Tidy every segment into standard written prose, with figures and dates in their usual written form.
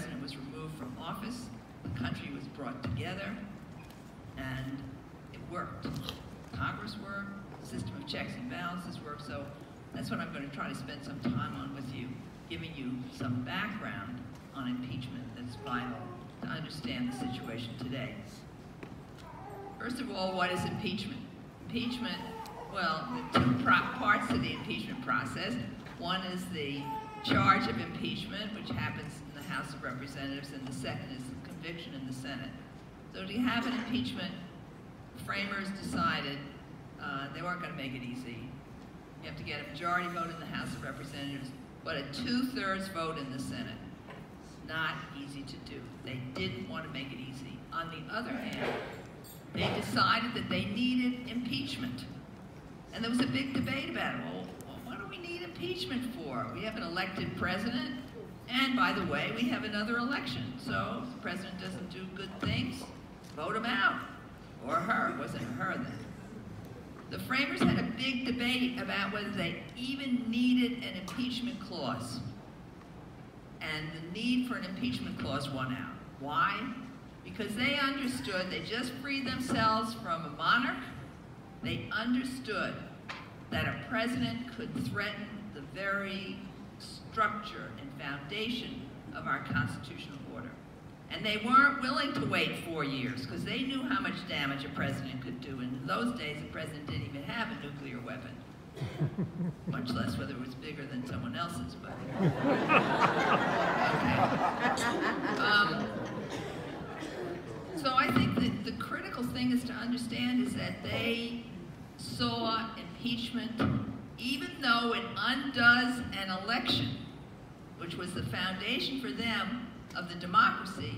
president was removed from office, the country was brought together, and it worked. Congress worked, the system of checks and balances worked, so that's what I'm going to try to spend some time on with you, giving you some background on impeachment that's vital to understand the situation today. First of all, what is impeachment? Impeachment, well, the two parts to the impeachment process. One is the charge of impeachment, which happens in the House of Representatives, and the second is the conviction in the Senate. So to have an impeachment, framers decided they weren't going to make it easy. You have to get a majority vote in the House of Representatives, but a 2/3 vote in the Senate. Not easy to do. They didn't want to make it easy. On the other hand, they decided that they needed impeachment. And there was a big debate about it. Well, what do we need impeachment for? We have an elected president, and by the way, we have another election. So if the president doesn't do good things, vote him out. Or her. It wasn't her then. The framers had a big debate about whether they even needed an impeachment clause. And the need for an impeachment clause won out. Why? Because they understood, they just freed themselves from a monarch. They understood that a president could threaten the very structure and foundation of our constitutional order. And they weren't willing to wait 4 years because they knew how much damage a president could do. And in those days, the president didn't even have a nuclear weapon, much less whether it was bigger than someone else's. But okay. So I think that the critical thing is to understand is that they saw impeachment, even though it undoes an election, which was the foundation for them of the democracy,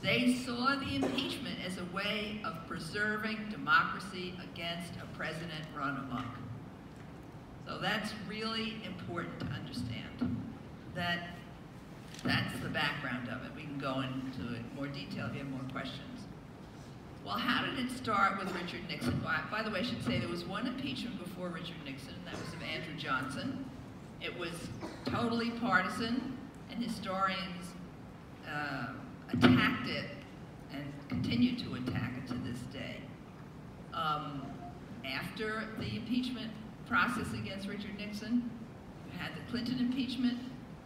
they saw the impeachment as a way of preserving democracy against a president run amok. So that's really important to understand. That's the background of it. We can go into it in more detail if you have more questions. Well, how did it start with Richard Nixon? By the way, I should say there was one impeachment before Richard Nixon, and that was of Andrew Johnson. It was totally partisan, and historians attacked it and continue to attack it to this day. After the impeachment process against Richard Nixon, you had the Clinton impeachment.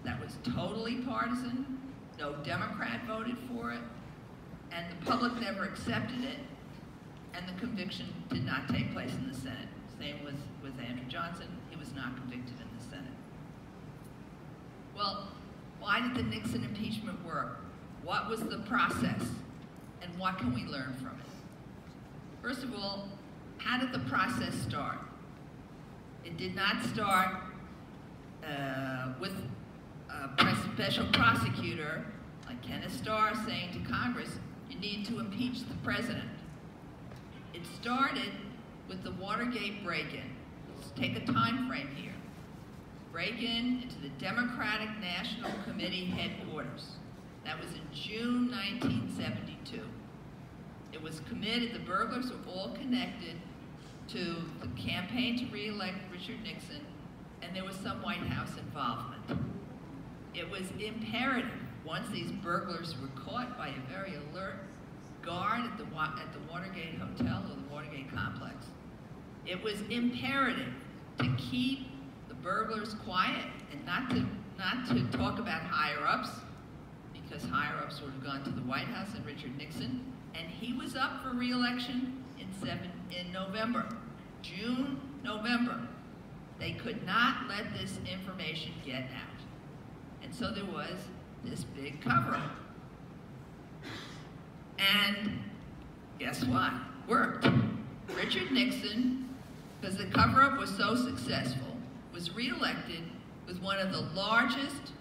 That was totally partisan. No Democrat voted for it, and the public never accepted it, and the conviction did not take place in the Senate. Same with Andrew Johnson. He was not convicted in the Senate. Well, why did the Nixon impeachment work? What was the process, and what can we learn from it? First of all, how did the process start? It did not start with a special prosecutor like Kenneth Starr saying to Congress, you need to impeach the president. It started with the Watergate break-in. Let's take a time frame here. Break-in into the Democratic National Committee headquarters. That was in June 1972. It was committed, the burglars were all connected to the campaign to re-elect Richard Nixon, and there was some White House involvement. It was imperative, once these burglars were caught by a very alert guard at the Watergate Hotel or the Watergate complex, it was imperative to keep the burglars quiet and not to talk about higher-ups, because higher-ups would have gone to the White House and Richard Nixon, and he was up for re-election in November. June, November. They could not let this information get out. And so there was this big cover-up. And guess what? Worked. Richard Nixon, because the cover-up was so successful, was re-elected with one of the largest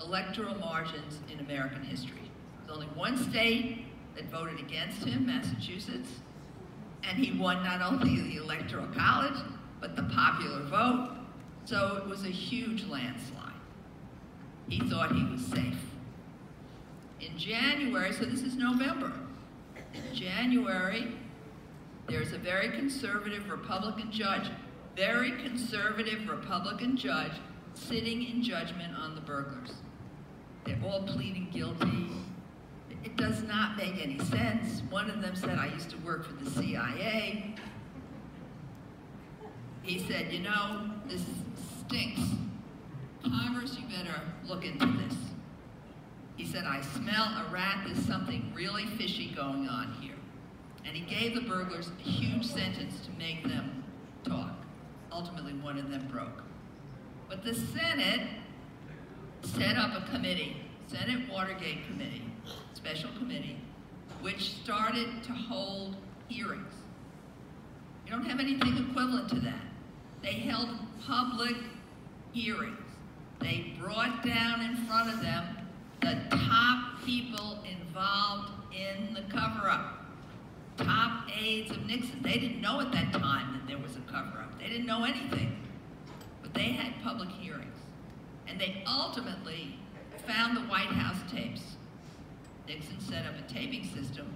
electoral margins in American history. There's only one state that voted against him, Massachusetts, and he won not only the Electoral College, but the popular vote, so it was a huge landslide. He thought he was safe. In January, so this is November, in January, there's a very conservative Republican judge sitting in judgment on the burglars. They're all pleading guilty. It does not make any sense. One of them said, I used to work for the CIA. He said, you know, this stinks. Congress, you better look into this. He said, I smell a rat. There's something really fishy going on here. And he gave the burglars a huge sentence to make them talk. Ultimately, one of them broke. But the Senate set up a committee, Senate Watergate Committee, special committee, which started to hold hearings. You don't have anything equivalent to that. They held public hearings. They brought down in front of them the top people involved in the cover-up, top aides of Nixon. They didn't know at that time that there was a cover-up. They didn't know anything, but they had public hearings. And they ultimately found the White House tapes. Nixon set up a taping system,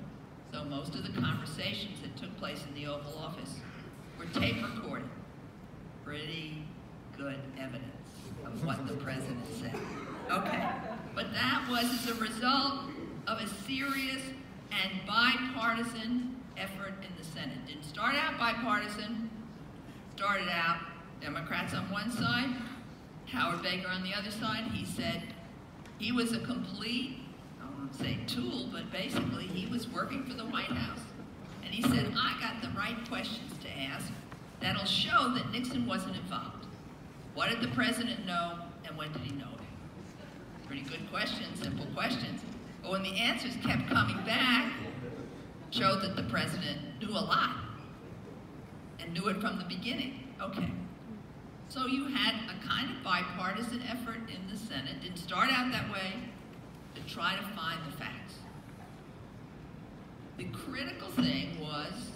so most of the conversations that took place in the Oval Office were tape recorded. Pretty good evidence of what the president said. Okay, but that was as a result of a serious and bipartisan effort in the Senate. Didn't start out bipartisan, started out Democrats on one side, Howard Baker on the other side. He said he was a complete, I won't say tool, but basically he was working for the White House. And he said, I got the right questions to ask that'll show that Nixon wasn't involved. What did the president know, and when did he know it? Pretty good questions, simple questions. But when the answers kept coming back, showed that the president knew a lot, and knew it from the beginning. Okay. So you had a kind of bipartisan effort in the Senate, didn't start out that way, to try to find the facts. The critical thing was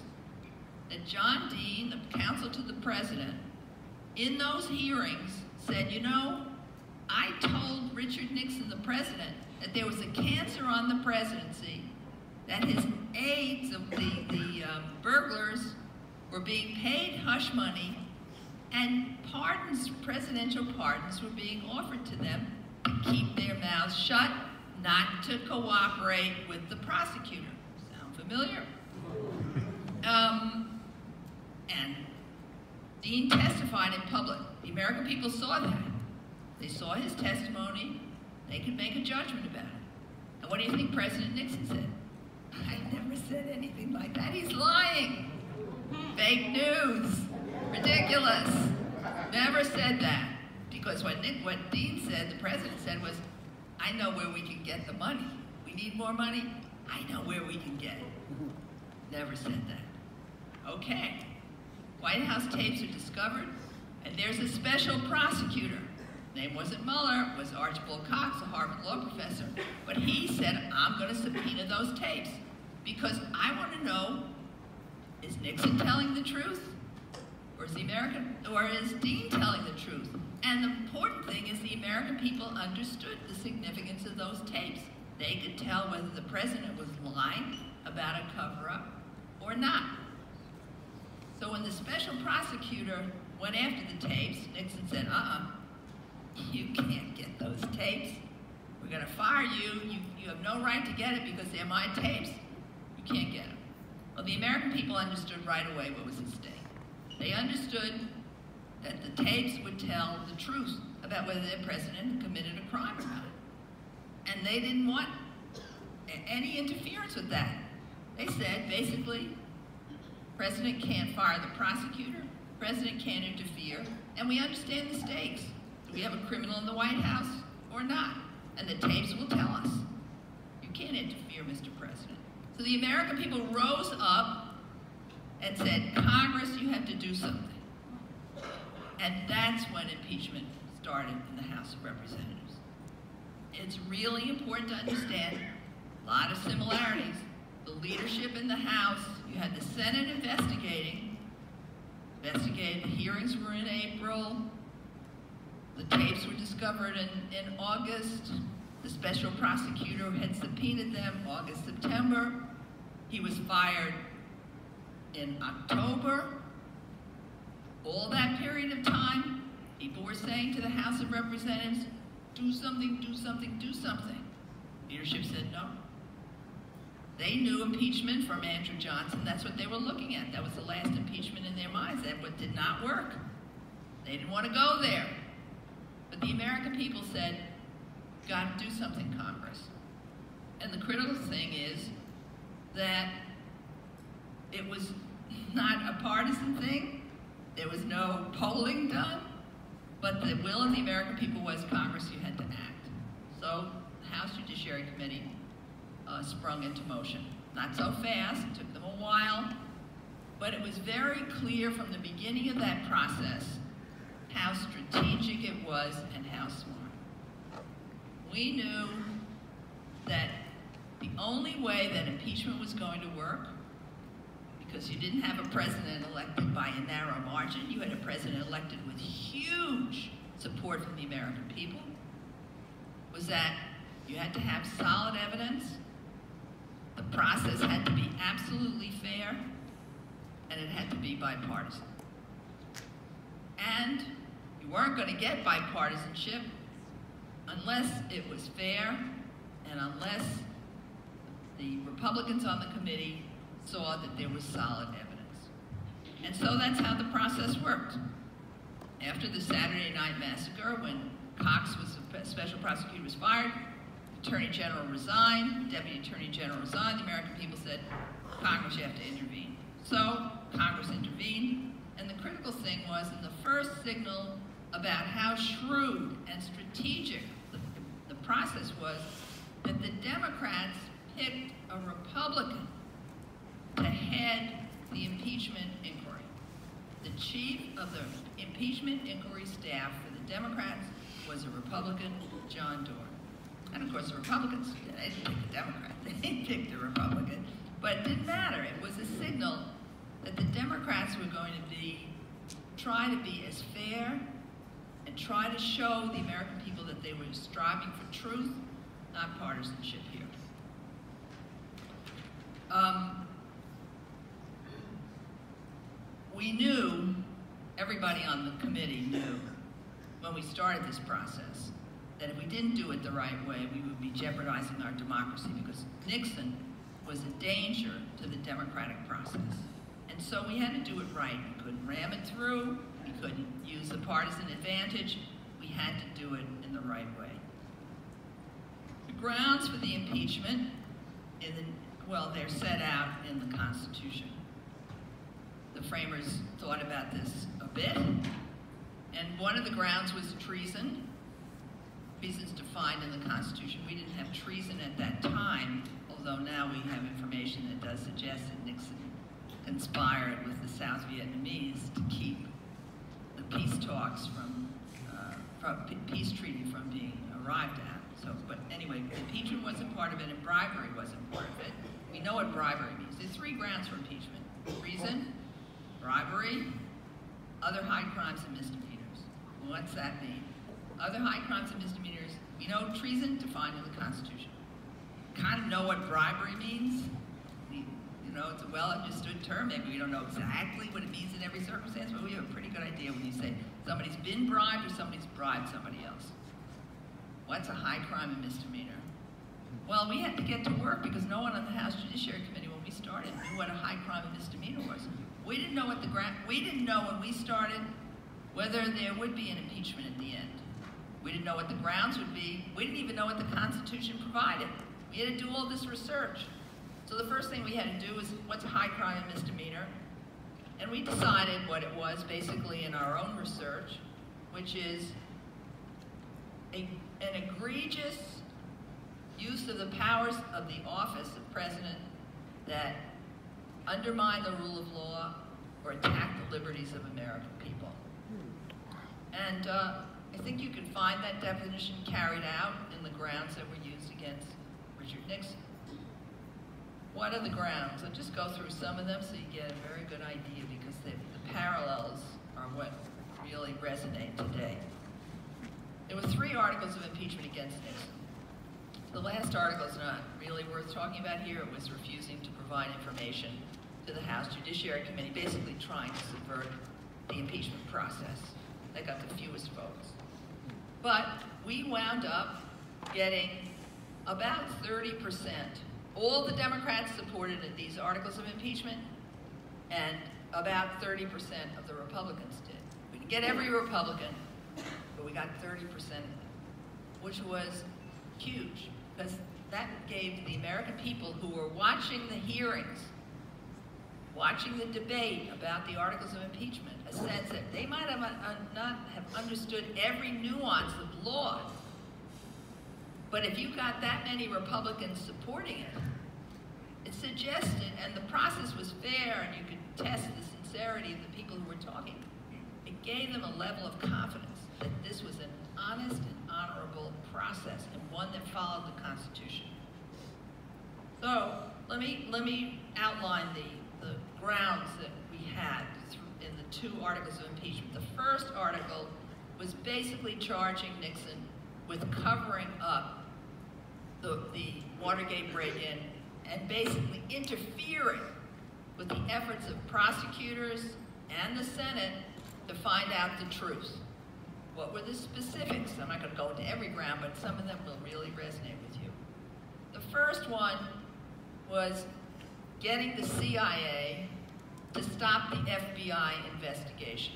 that John Dean, the counsel to the president, in those hearings said, you know, I told Richard Nixon, the president, that there was a cancer on the presidency, that his aides of the burglars were being paid hush money, and pardons, presidential pardons, were being offered to them to keep their mouths shut, not to cooperate with the prosecutor. Sound familiar? And Dean testified in public. The American people saw that. They saw his testimony. They could make a judgment about it. And what do you think President Nixon said? I never said anything like that. He's lying. Fake news. Ridiculous. Never said that. Because what Dean said, the president said, was, I know where we can get the money. We need more money. I know where we can get it. Never said that. Okay. White House tapes are discovered, and there's a special prosecutor. Name wasn't Mueller, it was Archibald Cox, a Harvard law professor. But he said, I'm going to subpoena those tapes because I want to know, is Nixon telling the truth? Or is Dean telling the truth? And the important thing is the American people understood the significance of those tapes. They could tell whether the president was lying about a cover-up or not. So when the special prosecutor went after the tapes, Nixon said, you can't get those tapes. We're going to fire you. You have no right to get it because they're my tapes. You can't get them. Well, the American people understood right away what was at stake. They understood that the tapes would tell the truth about whether their president had committed a crime or not. And they didn't want any interference with that. They said, basically, president can't fire the prosecutor, president can't interfere, and we understand the stakes. Do we have a criminal in the White House or not? And the tapes will tell us. You can't interfere, Mr. President. So the American people rose up and said, Congress, you have to do something. And that's when impeachment started in the House of Representatives. It's really important to understand a lot of similarities. The leadership in the House, you had the Senate investigating. The hearings were in April. The tapes were discovered in August. The special prosecutor had subpoenaed them August, September. He was fired in October. All that period of time, people were saying to the House of Representatives, do something, do something, do something. Leadership said no. They knew impeachment from Andrew Johnson. That's what they were looking at. That was the last impeachment in their minds. That what did not work. They didn't want to go there. But the American people said, got to do something, Congress. And the critical thing is that it was not a partisan thing. There was no polling done. But the will of the American people was, Congress, you had to act. So the House Judiciary Committee sprung into motion. Not so fast, it took them a while, but it was very clear from the beginning of that process how strategic it was and how smart. We knew that the only way that impeachment was going to work, because you didn't have a president elected by a narrow margin, you had a president elected with huge support from the American people, was that you had to have solid evidence, the process had to be absolutely fair, and it had to be bipartisan. And you weren't going to get bipartisanship unless it was fair and unless the Republicans on the committee saw that there was solid evidence. And so that's how the process worked. After the Saturday Night Massacre, when Cox was the special prosecutor was fired, the Attorney General resigned, the Deputy Attorney General resigned, the American people said, Congress, you have to intervene. So Congress intervened, and the critical thing was, in the first signal about how shrewd and strategic the process was, that the Democrats picked a Republican to head the impeachment inquiry. The chief of the impeachment inquiry staff for the Democrats was a Republican, John Doerr. And of course the Republicans, they didn't pick the Democrat, they picked the Republican. But it didn't matter, it was a signal that the Democrats were going to try to be as fair and try to show the American people that they were striving for truth, not partisanship here. We knew, everybody on the committee knew, when we started this process, that if we didn't do it the right way, we would be jeopardizing our democracy, because Nixon was a danger to the democratic process. And so we had to do it right. We couldn't ram it through, we couldn't use a partisan advantage, we had to do it in the right way. The grounds for the impeachment, well, they're set out in the Constitution. The framers thought about this a bit, and one of the grounds was treason. Treason's defined in the Constitution. We didn't have treason at that time, although now we have information that does suggest that Nixon conspired with the South Vietnamese to keep the peace talks from peace treaty from being arrived at. So, but anyway, impeachment wasn't part of it, and bribery wasn't part of it. We know what bribery means. There's three grounds for impeachment: treason, bribery, other high crimes and misdemeanors. What's that mean? Other high crimes and misdemeanors, we know treason defined in the Constitution. Kind of know what bribery means. You know, it's a well-understood term. Maybe we don't know exactly what it means in every circumstance, but we have a pretty good idea when you say somebody's been bribed or somebody's bribed somebody else. What's a high crime and misdemeanor? Well, we had to get to work because no one on the House Judiciary Committee when we started knew what a high crime and misdemeanor was. We didn't know we didn't know when we started whether there would be an impeachment at the end. We didn't know what the grounds would be. We didn't even know what the Constitution provided. We had to do all this research. So the first thing we had to do was, what's a high crime and misdemeanor? And we decided what it was basically in our own research, which is an egregious use of the powers of the office of president that undermine the rule of law or attack the liberties of American people. And I think you can find that definition carried out in the grounds that were used against Richard Nixon. What are the grounds? I'll just go through some of them so you get a very good idea, because the parallels are what really resonate today. There were 3 articles of impeachment against Nixon. The last article is not really worth talking about here. It was refusing to provide information to the House Judiciary Committee, basically trying to subvert the impeachment process. They got the fewest votes. But we wound up getting about 30%. All the Democrats supported these articles of impeachment, and about 30% of the Republicans did. We didn't get every Republican, but we got 30% of them, which was huge, because that gave the American people who were watching the hearings, watching the debate about the articles of impeachment, a sense that they might have not have understood every nuance of law. But if you got that many Republicans supporting it, it suggested, and the process was fair, and you could test the sincerity of the people who were talking, it gave them a level of confidence that this was an honest and honorable process, and one that followed the Constitution. So let me outline the grounds that we had in the two articles of impeachment. The first article was basically charging Nixon with covering up the Watergate break-in and basically interfering with the efforts of prosecutors and the Senate to find out the truth. What were the specifics? I'm not going to go into every ground, but some of them will really resonate with you. The first one was getting the CIA to stop the FBI investigation.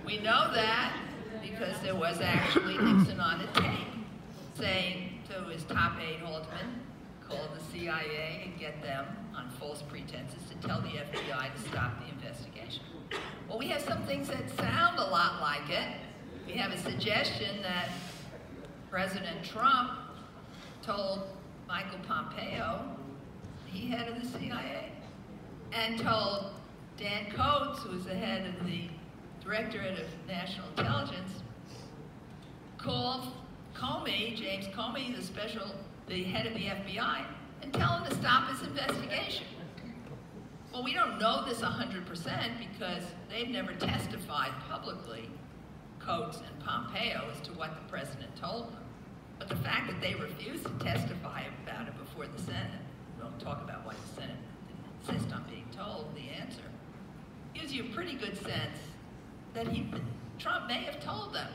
We know that because there was actually Nixon on a tape saying to his top aide, Holtzman, call the CIA and get them on false pretenses to tell the FBI to stop the investigation. Well, we have some things that sound a lot like it. We have a suggestion that President Trump told Michael Pompeo, he head of the CIA, and told Dan Coates, who was the head of the Directorate of National Intelligence, call Comey, James Comey, the head of the FBI, and tell him to stop his investigation. Well, we don't know this 100% because they've never testified publicly, Coates and Pompeo, as to what the president told them. But the fact that they refused to testify about it before the Senate, we don't talk about why the Senate didn't insist on being told the answer, gives you a pretty good sense that Trump may have told them,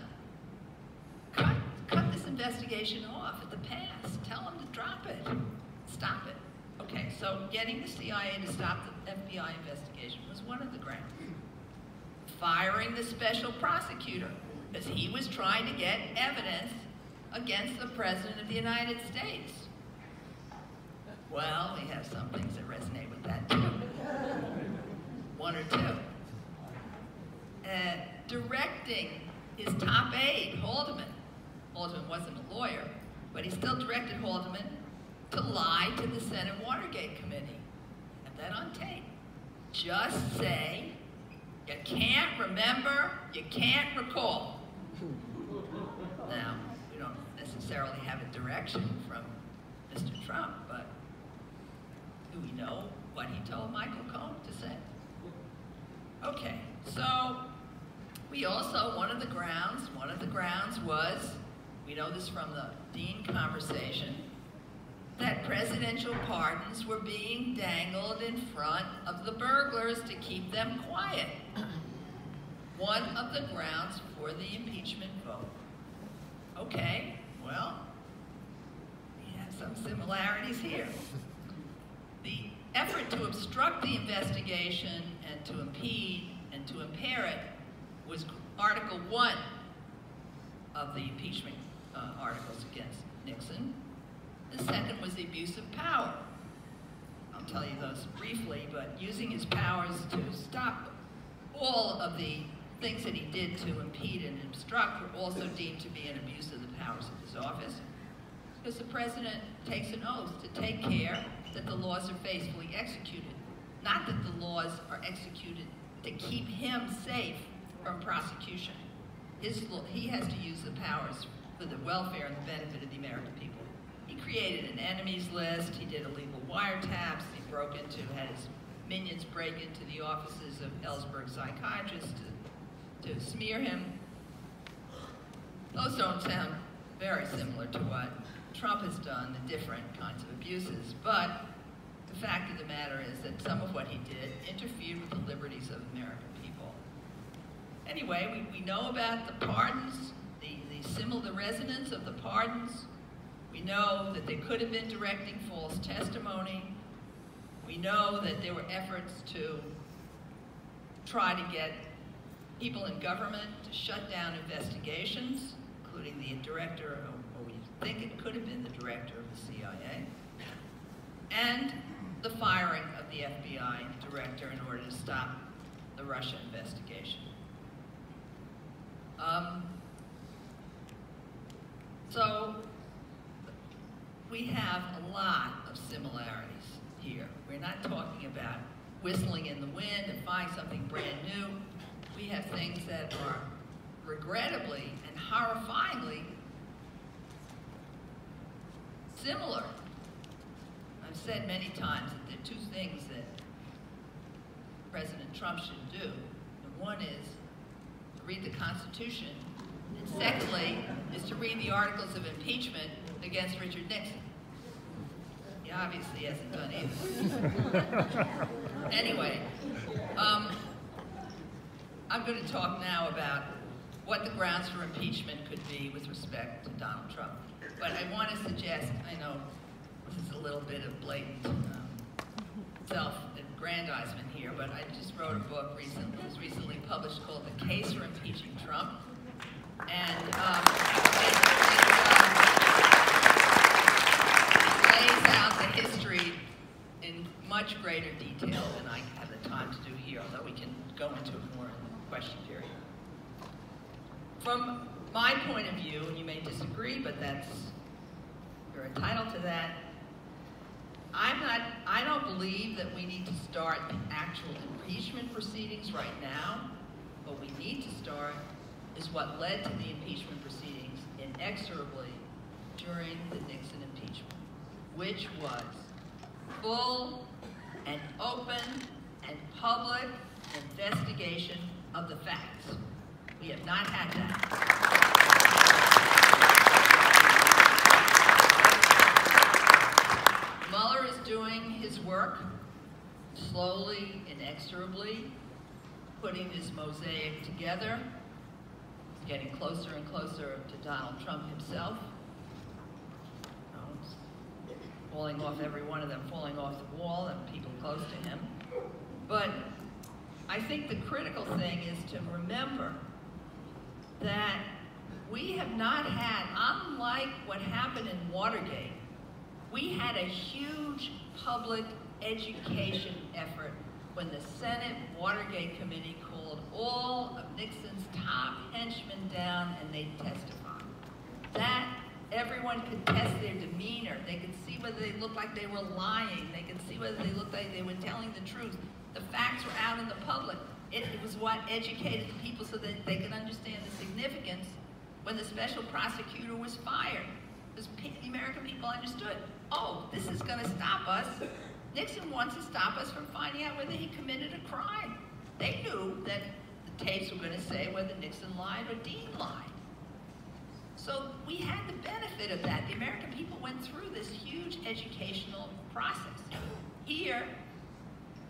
cut this investigation off at the pass, tell them to drop it, stop it. Okay, so getting the CIA to stop the FBI investigation was one of the grounds. Firing the special prosecutor, because he was trying to get evidence against the President of the United States. Well, we have some things that resonate with that too. One or two. Directing his top aide, Holtzman. Holtzman wasn't a lawyer, but he still directed Holtzman to lie to the Senate Watergate Committee. Have that on tape. Just say, you can't remember, you can't recall. Now, we don't necessarily have a direction from Mr. Trump, but do we know what he told Michael Cohen to say? Okay, so we also, one of the grounds was, we know this from the Dean conversation, that presidential pardons were being dangled in front of the burglars to keep them quiet. One of the grounds for the impeachment vote. Okay, well, we have some similarities here. The effort to obstruct the investigation and to impede and to impair it was Article 1 of the impeachment articles against Nixon. The second was the abuse of power. I'll tell you those briefly, but using his powers to stop all of the things that he did to impede and obstruct were also deemed to be an abuse of the powers of his office, because the president takes an oath to take care that the laws are faithfully executed, not that the laws are executed to keep him safe from prosecution. He has to use the powers for the welfare and the benefit of the American people. He created an enemies list, he did illegal wiretaps, he had his minions break into the offices of Ellsberg psychiatrists to smear him. Those don't sound very similar to what Trump has done, the different kinds of abuses, but the fact of the matter is that some of what he did interfered with the liberties of American people. anyway, we know about the pardons, the resonance of the pardons. We know that they could have been directing false testimony. We know that there were efforts to try to get people in government to shut down investigations, including the director, or we think it could have been the director of the CIA, and the firing of the FBI director in order to stop the Russia investigation. So we have a lot of similarities here. We're not talking about whistling in the wind and finding something brand new. We have things that are regrettably and horrifyingly similar. I've said many times that there are two things that President Trump should do. And one is to read the Constitution, and secondly is to read the articles of impeachment against Richard Nixon. He obviously hasn't done either. Anyway, I'm going to talk now about what the grounds for impeachment could be with respect to Donald Trump. But I want to suggest, I know this is a little bit of blatant self-aggrandizement here, but I just wrote a book recently, it was recently published, called The Case for Impeaching Trump. And it lays out the history in much greater detail than I have the time to do here, although we can go into it more in the question period. From my point of view, and you may disagree, but you're entitled to that, I don't believe that we need to start the actual impeachment proceedings right now. What we need to start is what led to the impeachment proceedings inexorably during the Nixon impeachment, which was full and open and public investigation of the facts. We have not had that. Mueller is doing his work slowly, inexorably, putting this mosaic together. He's getting closer and closer to Donald Trump himself. Falling off, every one of them falling off the wall, and people close to him. But I think the critical thing is to remember that we have not had, unlike what happened in Watergate, we had a huge public education effort when the Senate Watergate Committee called all of Nixon's top henchmen down and they testified. That everyone could test their demeanor. They could see whether they looked like they were lying. They could see whether they looked like they were telling the truth. The facts were out in the public. It was what educated the people so that they could understand the significance when the special prosecutor was fired. Because the American people understood, oh, this is going to stop us. Nixon wants to stop us from finding out whether he committed a crime. They knew that the tapes were going to say whether Nixon lied or Dean lied. So we had the benefit of that. The American people went through this huge educational process. Here,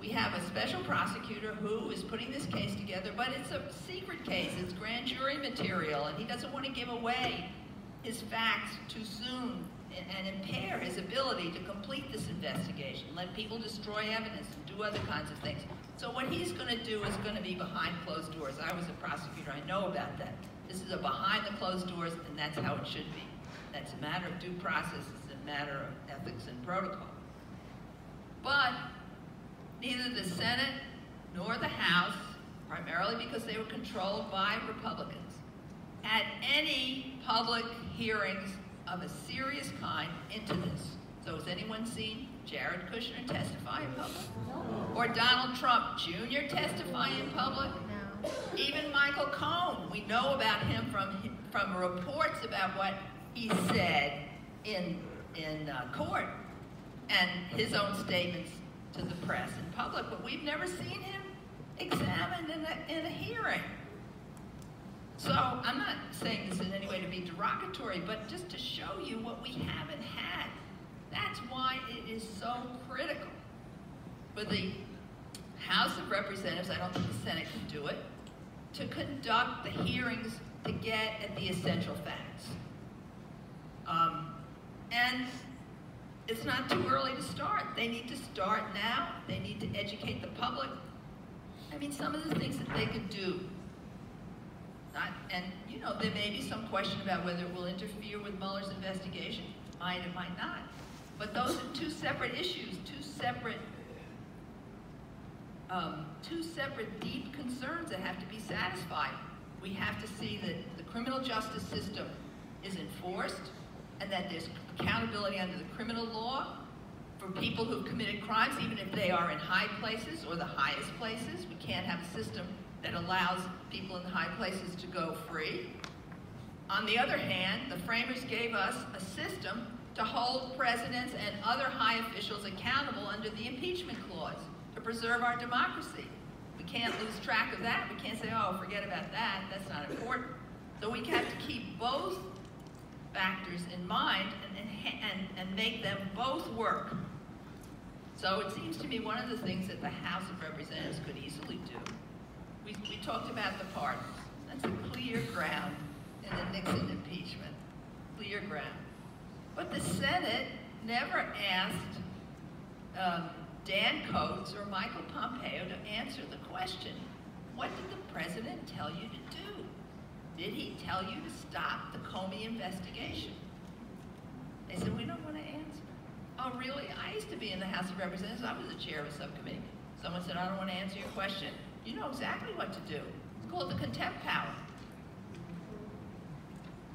we have a special prosecutor who is putting this case together, but it's a secret case. It's grand jury material, and he doesn't want to give away his facts too soon and impair his ability to complete this investigation, let people destroy evidence and do other kinds of things. So what he's going to do is going to be behind closed doors. I was a prosecutor. I know about that. This is a behind the closed doors, and that's how it should be. That's a matter of due process. It's a matter of ethics and protocol. But neither the Senate nor the House, primarily because they were controlled by Republicans, had any public hearings of a serious kind into this. So has anyone seen Jared Kushner testify in public? Or Donald Trump Jr. testify in public? No. Even Michael Cohen, we know about him from reports about what he said in court and his own statements to the press in public, but we've never seen him examined in a hearing. So I'm not saying this in any way to be derogatory, but just to show you what we haven't had. That's why it is so critical for the House of Representatives. I don't think the Senate can do it. to conduct the hearings to get at the essential facts. And it's not too early to start. They need to start now. They need to educate the public. I mean, some of the things that they could do. And, you know, there may be some question about whether it will interfere with Mueller's investigation. Might, it might not. But those are two separate issues, two separate deep concerns that have to be satisfied. We have to see that the criminal justice system is enforced and that there's accountability under the criminal law for people who've committed crimes, even if they are in high places or the highest places. We can't have a system that allows people in the high places to go free. On the other hand, the framers gave us a system to hold presidents and other high officials accountable under the impeachment clause to preserve our democracy. We can't lose track of that. We can't say, oh, forget about that. That's not important. So we have to keep both factors in mind and make them both work. So it seems to me one of the things that the House of Representatives could easily do. We talked about the pardons. That's a clear ground in the Nixon impeachment. Clear ground. But the Senate never asked Dan Coates or Michael Pompeo to answer the question, what did the president tell you to do? Did he tell you to stop the Comey investigation? They said, we don't want to answer. Oh, really? I used to be in the House of Representatives. I was the chair of a subcommittee. Someone said, I don't want to answer your question. You know exactly what to do. It's called the contempt power.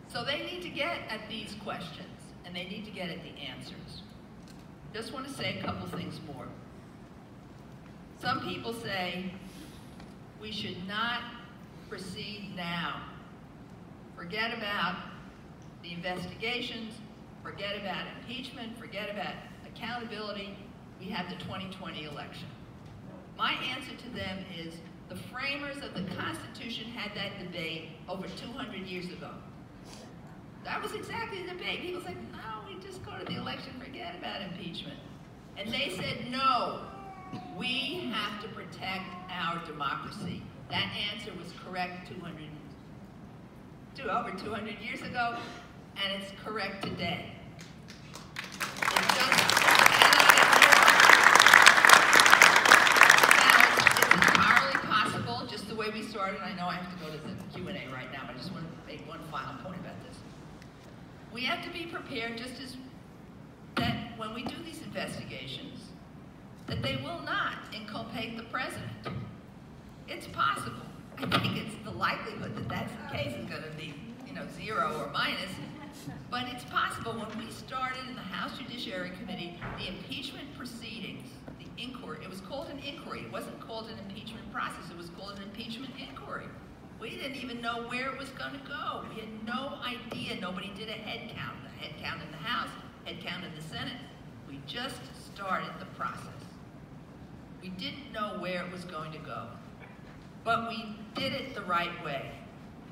So they need to get at these questions, and they need to get at the answers. Just want to say a couple things more. Some people say we should not proceed now. Forget about the investigations, forget about impeachment, forget about accountability. We have the 2020 election. My answer to them is the framers of the Constitution had that debate over 200 years ago. That was exactly the debate. People said, no, we just go to the election, forget about impeachment. And they said, no, we have to protect our democracy. That answer was correct over 200 years ago, and it's correct today. It's entirely possible, just the way we started. I know I have to go to the Q&A right now, but I just want to make one final point about this. We have to be prepared just as that when we do these investigations, that they will not inculpate the president. It's possible. I think it's the likelihood that that's the case is going to be, 0 or minus. But it's possible. When we started in the House Judiciary Committee, the impeachment proceedings, the inquiry, it was called an inquiry. It wasn't called an impeachment process. It was called an impeachment inquiry. We didn't even know where it was going to go. We had no idea. Nobody did a head count. A head count in the House, head count in the Senate. We just started the process. We didn't know where it was going to go. But we did it the right way.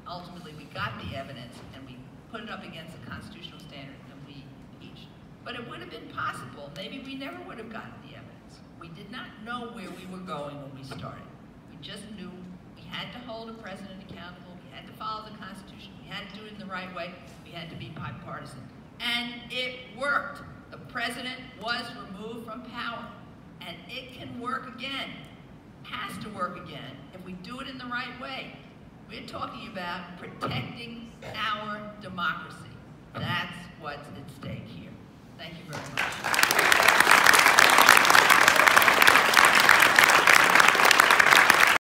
Ultimately, we got the evidence, and we put it up against the constitutional standard, and we impeached. But it would have been possible. Maybe we never would have gotten the evidence. We did not know where we were going when we started. We just knew we had to hold a president accountable. We had to follow the Constitution. We had to do it in the right way. We had to be bipartisan. And it worked. The president was removed from power. And it can work again. Has to work again if we do it in the right way. We're talking about protecting our democracy. That's what's at stake here. Thank you very much.